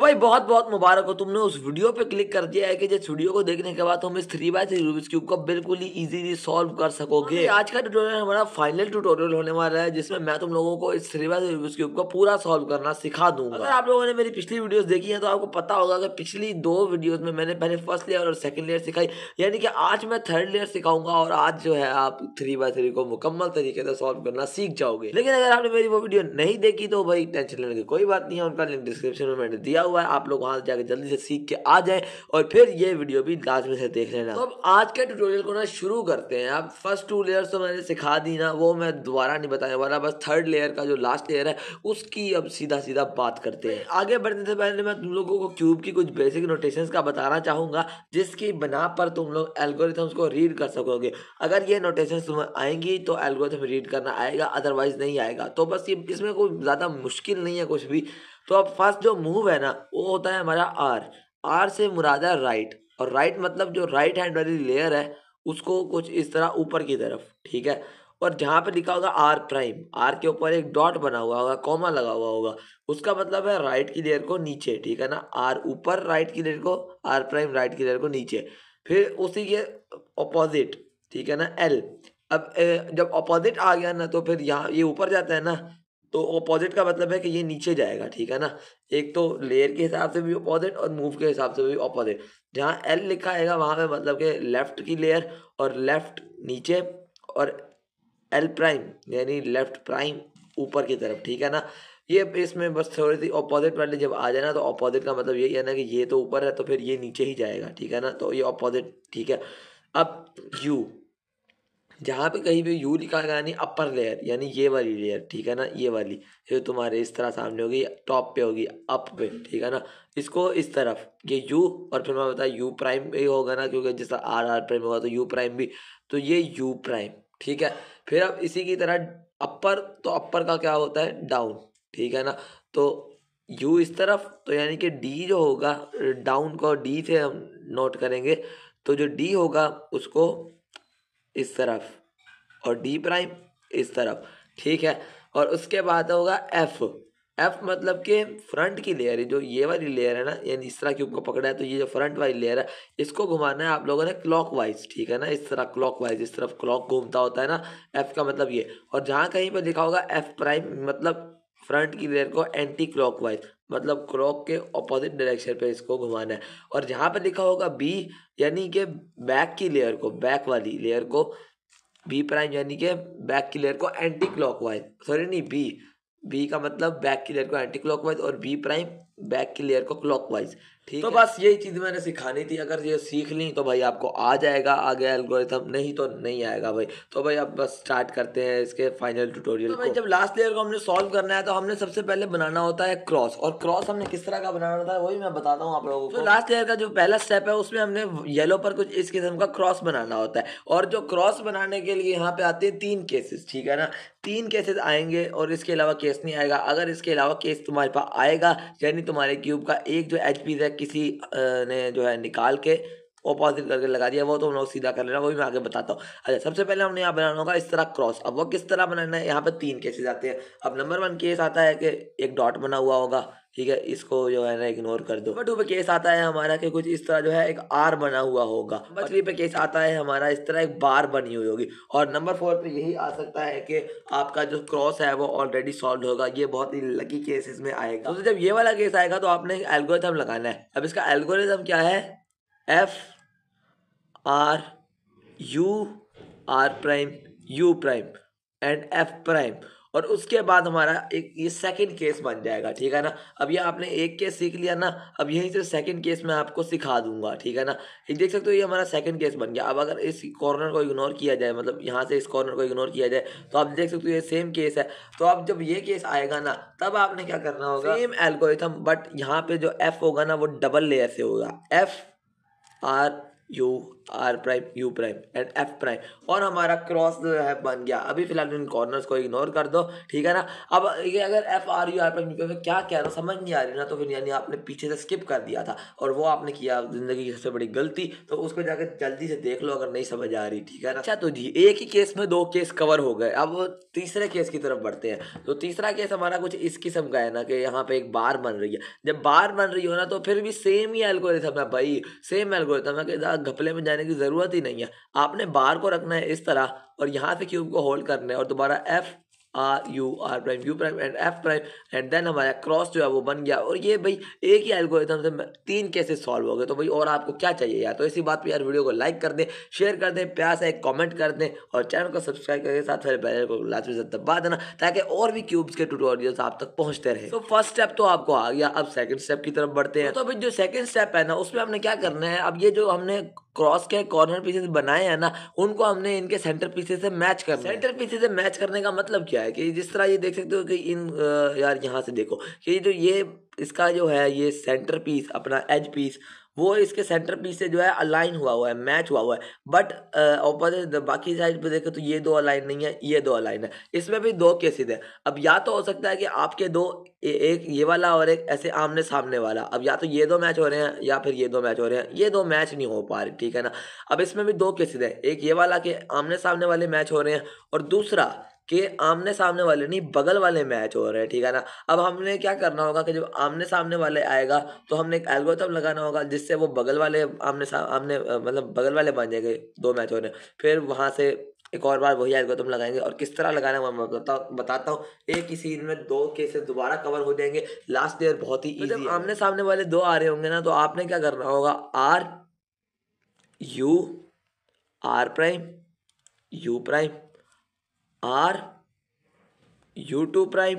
भाई बहुत बहुत मुबारक हो, तुमने उस वीडियो पे क्लिक कर दिया है कि जिस वीडियो को देखने के बाद तुम इस 3x3 रूबिक्स क्यूब को बिल्कुल ही इजीली सॉल्व कर सकोगे। आज का ट्यूटोरियल हमारा फाइनल ट्यूटोरियल होने वाला है जिसमें मैं तुम लोगों को इस 3x3 रूबिक्स क्यूब को पूरा सॉल्व करना सिखा दूंगा। अगर आप लोगों ने मेरी पिछली वीडियोस देखी है तो आपको पता होगा कि पिछली 2 वीडियोस में मैंने पहले फर्स्ट लेयर और सेकंड लेयर सिखाई, यानी कि आज मैं थर्ड लेयर सिखाऊंगा और आज जो है आप 3x3 को मुकम्मल तरीके से सॉल्व करना सीख जाओगे। लेकिन अगर आपने मेरी वो वीडियो नहीं देखी तो भाई टेंशन लेने की कोई बात नहीं है, उनका लिंक डिस्क्रिप्शन में मैंने दिया हुआ है, आप लोग वहां जाके जल्दी से सीख के आ जाए और फिर ये वीडियो भी लाजमी से देख लेना। तो अब आज के ट्यूटोरियल को ना शुरू करते हैं। अब फर्स्ट 2 लेयर्स तो मैंने सिखा दी ना, वो मैं दोबारा नहीं बताने वाला, बस थर्ड लेयर का जो लास्ट लेयर है उसकी अब सीधा सीधा बात करते हैं। आगे बढ़ने से पहले मैं तुम लोगों को क्यूब की कुछ बेसिक नोटेशंस का बताना चाहूंगा जिसकी बना पर तुम लोग एल्गोरिथम्स को रीड कर सकोगे। अगर ये नोटेशंस तुम्हें आएंगी तो एल्गोरिथम रीड करना आएगा, अदरवाइज नहीं आएगा। तो बस ये इसमें कोई ज़्यादा मुश्किल नहीं है कुछ भी। तो अब फर्स्ट जो मूव है ना वो होता है हमारा आर से मुराद है राइट, और राइट मतलब जो राइट हैंड वाली लेयर है उसको कुछ इस तरह ऊपर की तरफ, ठीक है। और जहाँ पे लिखा होगा आर प्राइम, आर के ऊपर एक डॉट बना हुआ होगा, कॉमा लगा हुआ होगा, उसका मतलब है राइट की लेयर को नीचे, ठीक है ना। आर ऊपर राइट की लेयर को, आर प्राइम राइट की लेयर को नीचे, फिर उसी के ऑपोजिट, ठीक है ना, एल। अब जब ऑपोजिट आ गया ना तो फिर यहाँ ये ऊपर जाता है ना, तो ऑपोजिट का मतलब है कि ये नीचे जाएगा, ठीक है ना। एक तो लेयर के हिसाब से भी ऑपोजिट और मूव के हिसाब से भी ऑपोजिट। जहाँ एल लिखा आएगा वहाँ पे मतलब कि लेफ्ट की लेयर और लेफ्ट नीचे, और एल प्राइम यानी लेफ्ट प्राइम ऊपर की तरफ, ठीक है ना। ये इसमें बस थोड़ी सी ऑपोजिट वाले जब आ जाए ना तो ऑपोजिट का मतलब यही है ना कि ये तो ऊपर है तो फिर ये नीचे ही जाएगा, ठीक है ना। तो ये ऑपोजिट, ठीक है। अब यू, जहाँ पे कहीं भी यू लिखा गया यानी अपर लेयर, यानी ये वाली लेयर, ठीक है ना, ये वाली ये तुम्हारे इस तरह सामने होगी, टॉप पे होगी, अप पे, ठीक है ना। इसको इस तरफ ये यू, और फिर मैं बता यू प्राइम भी होगा ना, क्योंकि जैसा आर आर प्राइम होगा तो यू प्राइम भी, तो ये यू प्राइम, ठीक है। फिर अब इसी की तरह अपर, तो अपर का क्या होता है डाउन, ठीक है ना। तो यू इस तरफ, तो यानी कि डी जो होगा, डाउन को डी से हम नोट करेंगे, तो जो डी होगा उसको इस तरफ और डी प्राइम इस तरफ, ठीक है। और उसके बाद होगा एफ, एफ मतलब कि फ्रंट की लेयर है, जो ये वाली लेयर है ना, यानी इस तरह क्यूब को पकड़ा है तो ये जो फ्रंट वाली लेयर है इसको घुमाना है आप लोगों ने क्लॉकवाइज, ठीक है ना, इस तरह क्लॉकवाइज, इस तरफ क्लॉक घूमता होता है ना, एफ का मतलब ये। और जहाँ कहीं पर लिखा होगा एफ प्राइम मतलब फ्रंट की लेयर को एंटी क्लॉकवाइज, मतलब क्लॉक के ऑपोजिट डायरेक्शन पे इसको घुमाना है। और जहाँ पे लिखा होगा बी यानी कि बैक की लेयर को, बैक वाली लेयर को बी प्राइम यानी कि बैक की लेयर को एंटी क्लॉकवाइज, सॉरी नहीं, बी का मतलब बैक की लेयर को एंटी क्लॉकवाइज और बी प्राइम बैक की लेयर को क्लॉकवाइज, ठीक तो है? बस यही चीज़ मैंने सिखानी थी, अगर ये सीख ली तो भाई आपको आ जाएगा आगे एल्गोरिथम, नहीं तो नहीं आएगा भाई। तो भाई अब बस स्टार्ट करते हैं इसके फाइनल ट्यूटोरियल। तो भाई जब लास्ट लेयर को हमने सॉल्व करना है तो हमने सबसे पहले बनाना होता है क्रॉस, और क्रॉस हमने किस तरह का बनाना होता है वही मैं बताता हूँ आप लोगों को। तो लास्ट लेयर का जो पहला स्टेप है उसमें हमने येलो पर कुछ इस किस्म का क्रॉस बनाना होता है, और जो क्रॉस बनाने के लिए यहाँ पे आते हैं 3 केसेस, ठीक है ना। 3 केसेस आएंगे और इसके अलावा केस नहीं आएगा। अगर इसके अलावा केस तुम्हारे पास आएगा यानी तुम्हारे क्यूब का एक जो एच पीस है किसी ने जो है निकाल के ऑपोजिट करके लगा दिया, वो तो हम लोग सीधा कर लेना, वो भी मैं आगे बताता हूँ। अच्छा, सबसे पहले हमने यहाँ बनाना होगा इस तरह क्रॉस। अब वो किस तरह बनाना है, यहाँ पे 3 केसेस आते हैं। अब नंबर 1 केस आता है कि एक डॉट बना हुआ होगा, ठीक है, इसको जो है ना इग्नोर कर दो। नंबर 2 पे केस आता है हमारा कि कुछ इस तरह जो है एक आर बना हुआ होगा। नंबर 3 पे केस आता है हमारा इस तरह एक बार बनी हुई होगी। और नंबर 4 पे यही आ सकता है कि आपका जो क्रॉस है वो ऑलरेडी सॉल्व होगा। ये बहुत ही लकी केसेस में आएगा। तो जब ये वाला केस आएगा तो आपने एल्गोरिथम लगाना है। अब इसका एल्गोरिथम क्या है, F R U, R prime U prime and F prime, और उसके बाद हमारा एक ये सेकंड केस बन जाएगा, ठीक है ना। अब ये आपने एक केस सीख लिया ना, अब यहीं से सेकंड केस मैं आपको सिखा दूंगा, ठीक है ना। ये देख सकते हो ये हमारा सेकंड केस बन गया। अब अगर इस कॉर्नर को इग्नोर किया जाए, मतलब यहाँ से इस कॉर्नर को इग्नोर किया जाए, तो आप देख सकते हो ये सेम केस है। तो अब जब ये केस आएगा ना तब आपने क्या करना होगा, सेम एल्गोरिथम, बट यहाँ पे जो एफ होगा ना वो डबल लेयर से होगा, F R U R prime U prime and F prime, और हमारा क्रॉस जो है बन गया। अभी फिलहाल इन कॉर्नर्स को इग्नोर कर दो, ठीक है ना। अब ये अगर F R U R prime U prime क्या कह रहा समझ नहीं आ रही ना, तो फिर यानी आपने पीछे से स्किप कर दिया था और वो आपने किया जिंदगी की सबसे बड़ी गलती। तो उसको जाकर जल्दी से देख लो अगर नहीं समझ आ रही, ठीक है ना। अच्छा तो जी एक ही केस में दो केस कवर हो गए, अब तीसरे केस की तरफ बढ़ते हैं। तो तीसरा केस हमारा कुछ इस किस्म का है ना कि यहाँ पे एक बार बन रही है। जब बार बन रही हो ना तो फिर भी सेम ही एल्गोरिथम है भाई, सेम एल्गोरिथम है कि घपले में जाने की जरूरत ही नहीं है। आपने बार को रखना है इस तरह और यहाँ से क्यूब को होल्ड करना है और दोबारा F R U R prime U prime and F prime and then हमारा क्रॉस जो है वो बन गया। और ये भाई एक ही एल्गोरिथम से 3 केसेस सॉल्व हो गए। तो भाई और आपको क्या चाहिए यार। तो इसी बात पे यार वीडियो को लाइक कर दें, शेयर कर दें, प्यार से एक कमेंट कर दें और चैनल को सब्सक्राइब करके साथ वाले बेल को लाजमी से दबा देना ताकि और भी क्यूब्स के ट्यूटोरियल्स आप तक पहुंचते रहे। तो फर्स्ट स्टेप तो आपको आ गया, अब सेकंड स्टेप की तरफ बढ़ते हैं। तो अभी जो सेकंड स्टेप है ना उसमें हमने क्या करना है, अब ये जो हमने क्रॉस के कॉर्नर पीसेस बनाए हैं ना उनको हमने इनके सेंटर पीसेस से मैच करना है। सेंटर पीसेस से मैच करने का मतलब क्या है कि जिस तरह ये देख सकते हो कि इन यार यहाँ से देखो कि जो ये इसका जो है ये सेंटर पीस अपना एज पीस वो इसके सेंटर पीस से जो है अलाइन हुआ है, मैच हुआ है। बट ऑपोजिट बाकी साइड पे देखे तो ये दो अलाइन नहीं है, ये दो अलाइन है। इसमें भी दो केसेस है। अब या तो हो सकता है कि आपके दो एक ये वाला और एक ऐसे आमने सामने वाला, अब या तो ये दो मैच हो रहे हैं या फिर ये दो मैच हो रहे हैं, ये दो मैच नहीं हो पा रहे, ठीक है ना। अब इसमें भी दो केसेस है, एक ये वाला के आमने सामने वाले मैच हो रहे हैं और दूसरा के आमने सामने वाले नहीं बगल वाले मैच हो रहे हैं, ठीक है ना। अब हमने क्या करना होगा कि जब आमने सामने वाले आएगा तो हमने एक एल्गोरिथम लगाना होगा जिससे वो बगल वाले आमने मतलब बगल वाले बन जाएंगे, दो मैच हो रहे हैं। फिर वहां से एक और बार वही एल्गोरिथम लगाएंगे और किस तरह लगाना है मैं बताता हूँ। एक ही सीन में दो केसेस दोबारा कवर हो जाएंगे। लास्ट ईयर बहुत ही इजी है। जब आमने सामने वाले दो आ रहे होंगे ना तो आपने क्या करना होगा, R U R prime U prime R U two prime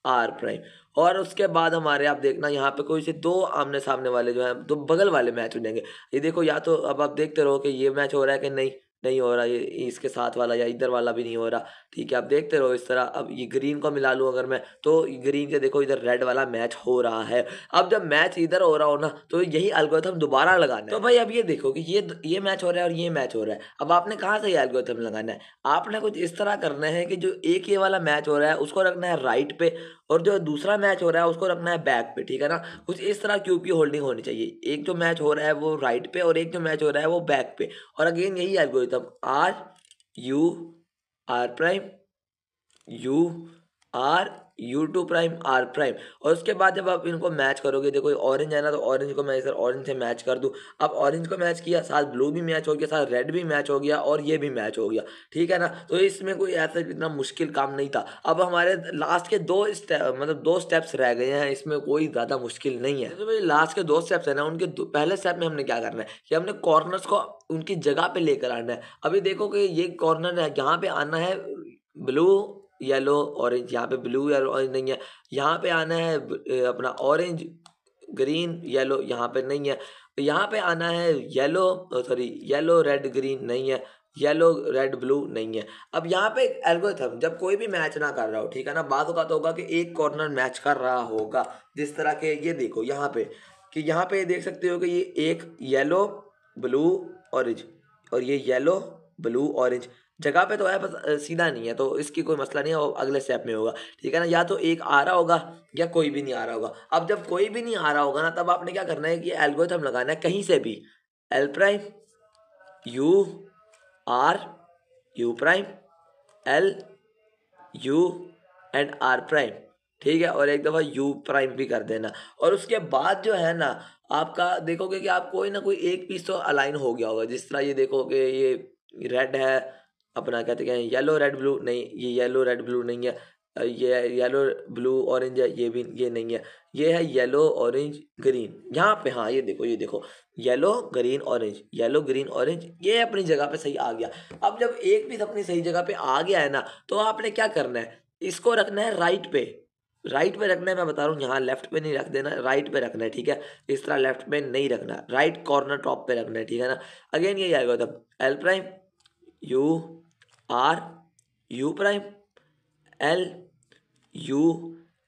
R prime, और उसके बाद हमारे आप देखना यहाँ पे कोई से दो आमने सामने वाले जो है दो बगल वाले मैच हो जाएंगे। ये देखो या तो अब आप देखते रहो कि ये मैच हो रहा है कि नहीं नहीं हो रहा, ये इसके साथ वाला या इधर वाला भी नहीं हो रहा, ठीक है। आप देखते रहो इस तरह। अब ये ग्रीन को मिला लूँ अगर मैं तो ग्रीन के देखो इधर रेड वाला मैच हो रहा है। अब जब मैच इधर हो रहा हो ना तो यही एल्गोरिथम दोबारा लगाना है। तो भाई अब ये देखो कि ये मैच हो रहा है और ये मैच हो रहा है। अब आपने कहाँ से ये एल्गोरिथम लगाना है, आपने कुछ इस तरह करना है कि जो एक ये वाला मैच हो रहा है उसको रखना है राइट पे और जो दूसरा मैच हो रहा है उसको रखना है बैक पे, ठीक है ना। कुछ इस तरह क्यूब की होल्डिंग होनी चाहिए, एक जो मैच हो रहा है वो राइट पे और एक जो मैच हो रहा है वो बैक पे। और अगेन यही algorithm R U R prime U R U two prime R prime. और उसके बाद जब आप इनको मैच करोगे, देखो ऑरेंज है ना तो ऑरेंज को मैं इधर ऑरेंज से मैच कर दूं। अब ऑरेंज को मैच किया, साथ ब्लू भी मैच हो गया, साथ रेड भी मैच हो गया और ये भी मैच हो गया, ठीक है ना। तो इसमें कोई ऐसा इतना मुश्किल काम नहीं था। अब हमारे लास्ट के दो स्टेप मतलब दो स्टेप्स रह गए हैं, इसमें कोई ज़्यादा मुश्किल नहीं है। तो भाई लास्ट के दो स्टेप्स है ना, उनके पहले स्टेप में हमने क्या करना है कि हमने कॉर्नर्स को उनकी जगह पे लेकर आना है। अभी देखो कि ये कॉर्नर है, यहाँ पे आना है ब्लू येलो ऑरेंज, यहाँ पे ब्लू येलो ऑरेंज नहीं है। यहाँ पे आना है अपना ऑरेंज ग्रीन येलो, यहाँ पे नहीं है। यहाँ पे आना है yellow sorry yellow red green नहीं है, येलो रेड ब्लू नहीं है। अब यहाँ पे एल्गोरिथम जब कोई भी मैच ना कर रहा हो, ठीक है ना, बात का तो होगा कि एक कॉर्नर मैच कर रहा होगा। जिस तरह के ये देखो यहाँ पे कि यहाँ पे देख सकते हो कि ये एक येलो ब्लू ऑरेंज और ये येलो ब्लू ऑरेंज जगह पे तो है, बस सीधा नहीं है। तो इसकी कोई मसला नहीं है, वो अगले स्टेप में होगा, ठीक है ना। या तो एक आ रहा होगा या कोई भी नहीं आ रहा होगा। अब जब कोई भी नहीं आ रहा होगा ना तब आपने क्या करना है कि एल्गोरिथम लगाना है कहीं से भी L prime U R U prime L U and R prime, ठीक है। और एक दफ़ा यू प्राइम भी कर देना। और उसके बाद जो है ना आपका देखोगे कि आप कोई ना कोई एक पीस तो अलाइन हो गया होगा। जिस तरह ये देखोगे ये रेड है अपना कहते हैं येलो रेड ब्लू नहीं, ये येलो रेड ब्लू नहीं है, ये येलो ब्लू ऑरेंज है, ये भी ये नहीं है, ये है येलो ऑरेंज ग्रीन यहाँ पे। हाँ ये देखो yellow green orange yellow green orange, ये अपनी जगह पे सही आ गया। अब जब एक पीस अपनी सही जगह पे आ गया है ना तो आपने क्या करना है, इसको रखना है राइट पे। राइट पे रखना है, मैं बता रहा हूँ, यहाँ लेफ्ट पे नहीं रख देना, राइट पे रखना है, ठीक है। इस तरह लेफ्ट पे नहीं रखना, राइट कॉर्नर टॉप पे रखना है, ठीक है ना। अगेन ये आएगा तब L prime U R U prime L U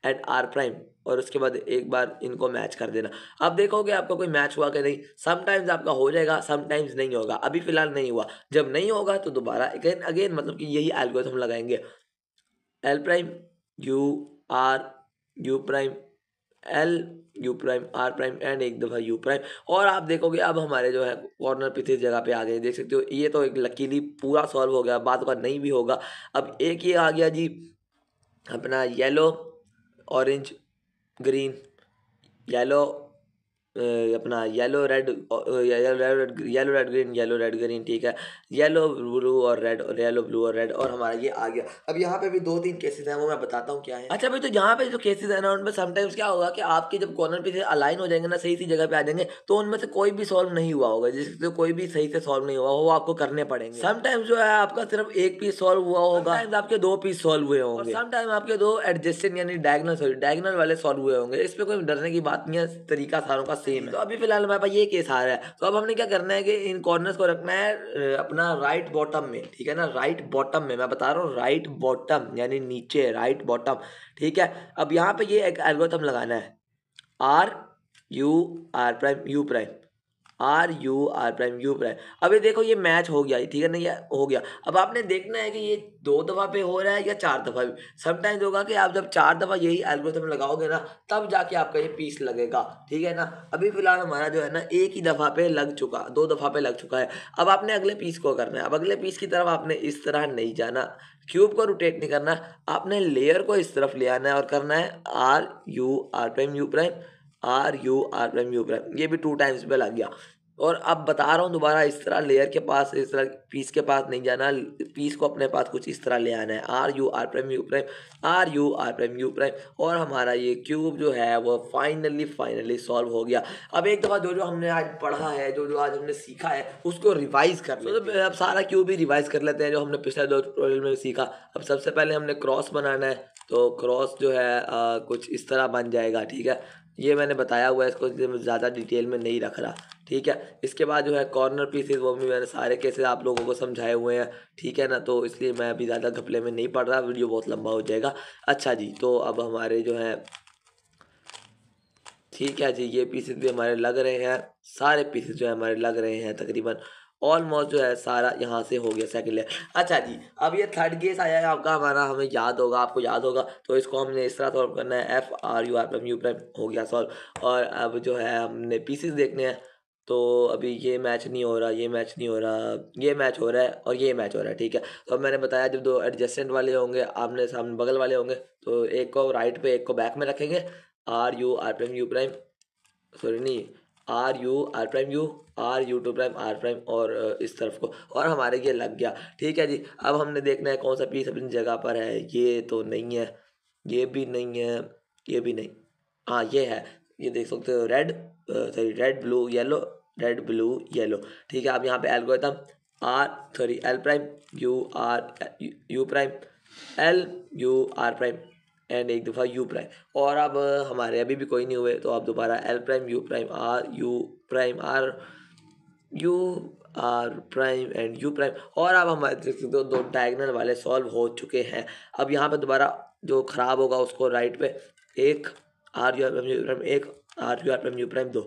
and R prime, और उसके बाद एक बार इनको मैच कर देना। अब देखोगे आपका कोई मैच हुआ कि नहीं। समटाइम्स आपका हो जाएगा, समटाइम्स नहीं होगा। अभी फिलहाल नहीं हुआ, जब नहीं होगा तो दोबारा अगेन अगेन मतलब कि यही एल्गोरिथम लगाएंगे, L prime U R U prime L U prime R prime and एक दफ़ा यू प्राइम। और आप देखोगे अब हमारे जो है कॉर्नर पीसेस जगह पे आ गए, देख सकते हो। ये तो एक लकीली पूरा सॉल्व हो गया, बात का नहीं भी होगा। अब एक ये आ गया जी अपना येलो ऑरेंज ग्रीन, येलो अपना yellow red yellow red green, yellow red green, ठीक है। येलो ब्लू और रेड, और येलो ब्लू और रेड, और हमारा ये आ गया। अब यहाँ पे भी 2-3 केसेस हैं, वो मैं बताता हूँ क्या है। अच्छा भाई, तो यहाँ पे जो केसेस है ना, उनमें समटाइम्स क्या होगा कि आपके जब कॉर्नर पे से अलाइन हो जाएंगे ना, सही सी जगह पे आ जाएंगे, तो उनमें से कोई भी सॉल्व नहीं हुआ होगा, जिससे कोई भी सही से सॉल्व नहीं हुआ, वो आपको करने पड़ेंगे। समटाइम्स जो है आपका सिर्फ एक पीस सॉल्व हुआ होगा, समटाइम्स आपके 2 पीस सॉल्व हुए होंगे, और समटाइम आपके 2 एडजेसेंट यानी डायगोनल वाले सॉल्व हुए होंगे। इस पे कोई डरने की बात नहीं है, तरीका सारों का सेम है। तो अभी फिलहाल हमारे पास ये केस आ रहा है, तो अब हमने क्या करना है कि इन कॉर्नर्स को रखना है अपना राइट बॉटम में, ठीक है ना। राइट बॉटम में मैं बता रहा हूँ, राइट बॉटम यानी नीचे, राइट बॉटम, ठीक है। अब यहाँ पे ये एक एल्गोरिथम लगाना है, R U R prime U prime, R U R prime U prime. अभी देखो ये मैच हो गया, ठीक है ना, ये हो गया। अब आपने देखना है कि ये 2 दफ़ा पे हो रहा है या 4 दफ़ा भी। समटाइम्स होगा कि आप जब 4 दफ़ा यही एल्गोरिथम लगाओगे ना, तब जाके आपका ये पीस लगेगा, ठीक है ना। अभी फिलहाल हमारा जो है ना एक ही दफ़ा पे लग चुका, 2 दफ़ा पे लग चुका है। अब आपने अगले पीस को करना है। अब अगले पीस की तरफ आपने इस तरह नहीं जाना, क्यूब को रोटेट नहीं करना, आपने लेयर को इस तरफ ले आना है और करना है R U R prime U prime, R U R prime U prime. ये भी 2 टाइम्स पे लग गया। और अब बता रहा हूँ दोबारा, इस तरह लेयर के पास, इस तरह पीस के पास नहीं जाना, पीस को अपने पास कुछ इस तरह ले आना है, R U R prime U prime, R U R prime U prime. और हमारा ये क्यूब जो है वो फाइनली सॉल्व हो गया। अब एक दफ़ा जो जो हमने आज पढ़ा है, जो जो आज हमने सीखा है, उसको रिवाइज कर लेते हैं। अब सारा क्यूब ही रिवाइज कर लेते हैं जो हमने पिछले 2 ट्यूटोरियल में सीखा। अब सबसे पहले हमने क्रॉस बनाना है, तो क्रॉस जो है कुछ इस तरह बन जाएगा, ठीक है। ये मैंने बताया हुआ है, इसको ज़्यादा डिटेल में नहीं रख रहा, ठीक है। इसके बाद जो है कॉर्नर पीसेस, वो भी मैंने सारे केसेस आप लोगों को समझाए हुए हैं, ठीक है ना। तो इसलिए मैं अभी ज़्यादा घपले में नहीं पड़ रहा, वीडियो बहुत लंबा हो जाएगा। अच्छा जी, तो अब हमारे जो है, ठीक है जी, ये पीसेस भी हमारे लग रहे हैं, सारे पीसेस जो है हमारे लग रहे हैं तकरीबन ऑलमोस्ट जो है सारा यहाँ से हो गया सेकंड लेयर। अच्छा जी, अब ये थर्ड केस आया है आपका हमारा, हमें याद होगा, आपको याद होगा। तो इसको हमने इस तरह सॉल्व करना है, F R U R prime U prime, हो गया सॉल्व। और अब जो है हमने पीसेस देखने हैं, तो अभी ये मैच नहीं हो रहा, ये मैच नहीं हो रहा, ये मैच हो रहा है और ये मैच हो रहा है, ठीक है। तो अब मैंने बताया जब 2 एडजेसेंट वाले होंगे, आमने सामने बगल वाले होंगे, तो एक को राइट पे एक को बैक में रखेंगे, R U R prime U prime, sorry नहीं, R U R prime U, R U two prime R prime, और इस तरफ को, और हमारे ये लग गया, ठीक है जी। अब हमने देखना है कौन सा पीस अपनी जगह पर है। ये तो नहीं है, ये भी नहीं है, ये भी नहीं, हाँ ये है, ये देख सकते हो, red sorry red blue yellow, red blue yellow, ठीक है। अब यहाँ पे algorithm R sorry L prime U R U prime, L U R prime and एक दफ़ा यू प्राइम। और अब हमारे अभी भी कोई नहीं हुए, तो अब दोबारा L prime U prime R U prime R U R prime and U prime. और अब हमारे दो डायगोनल वाले सॉल्व हो चुके हैं। अब यहाँ पे दोबारा जो ख़राब होगा उसको राइट पे एक R U R prime U prime, एक R U R prime U prime, 2,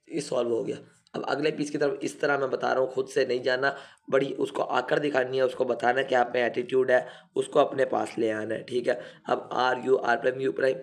ये सॉल्व हो गया। अब अगले पीस की तरफ इस तरह मैं बता रहा हूँ, खुद से नहीं जाना, बड़ी उसको आकर दिखानी है, उसको बताना है कि आप में एटीट्यूड है, उसको अपने पास ले आना है, ठीक है। अब R U R prime U prime,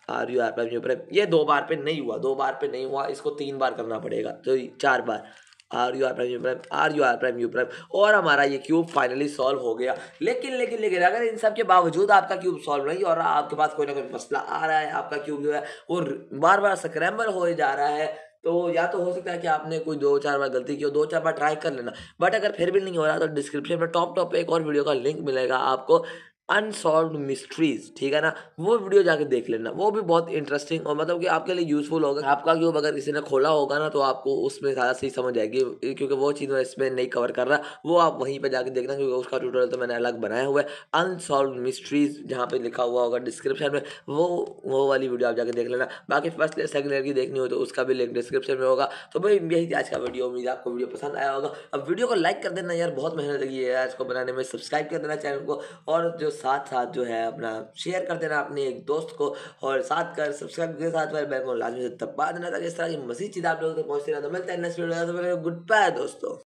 R U R prime U prime, ये 2 बार पे नहीं हुआ, 2 बार पे नहीं हुआ, इसको 3 बार करना पड़ेगा, तो 4 बार R U R prime U prime, R U R prime U prime. और हमारा ये क्यूब फाइनली सॉल्व हो गया। लेकिन अगर इन सब के बावजूद आपका क्यूब सॉल्व नहीं हो रहा, आपके पास कोई ना कोई मसला आ रहा है, आपका क्यूब जो है वो बार बार स्क्रैम्बल हो जा रहा है, तो या तो हो सकता है कि आपने कोई 2-4 बार गलती की हो, 2-4 बार ट्राई कर लेना। बट अगर फिर भी नहीं हो रहा, तो डिस्क्रिप्शन में टॉप पे एक और वीडियो का लिंक मिलेगा आपको, अनसॉल्व्ड मिस्ट्रीज, ठीक है ना। वो वीडियो जाके देख लेना, वो भी बहुत इंटरेस्टिंग और मतलब कि आपके लिए यूजफुल होगा। आपका क्यूब अगर किसी ने खोला होगा ना, तो आपको उसमें ज़्यादा सही समझ आएगी, क्योंकि वो चीज़ मैं इसमें नहीं कवर कर रहा, वो आप वहीं पे जाके देखना, क्योंकि उसका ट्यूटोरियल तो मैंने अलग बनाया हुआ है, अनसॉल्व्ड मिस्ट्रीज, जहाँ पे लिखा हुआ होगा डिस्क्रिप्शन में, वो वाली वीडियो आप जाके देख लेना। बाकी फर्स्ट लेयर सेकंड लेयर की देखनी हो तो उसका भी लिंक डिस्क्रिप्शन में होगा। तो भाई यही आज का वीडियो, उम्मीद आपको वीडियो पसंद आया होगा। अब वीडियो को लाइक कर देना यार, बहुत मेहनत लगी है इसको बनाने में, सब्सक्राइब कर देना चैनल को, और जो साथ साथ जो है अपना शेयर कर देना अपने एक दोस्त को, और साथ कर सब्सक्राइब के साथ बेल को लाजमी से दबा देना ताकि इस तरह की मज़ीद चीज़ आप लोगों तक पहुँचती रहे। तो मिलते हैं नेक्स्ट वीडियो में, गुड बाय दोस्तों।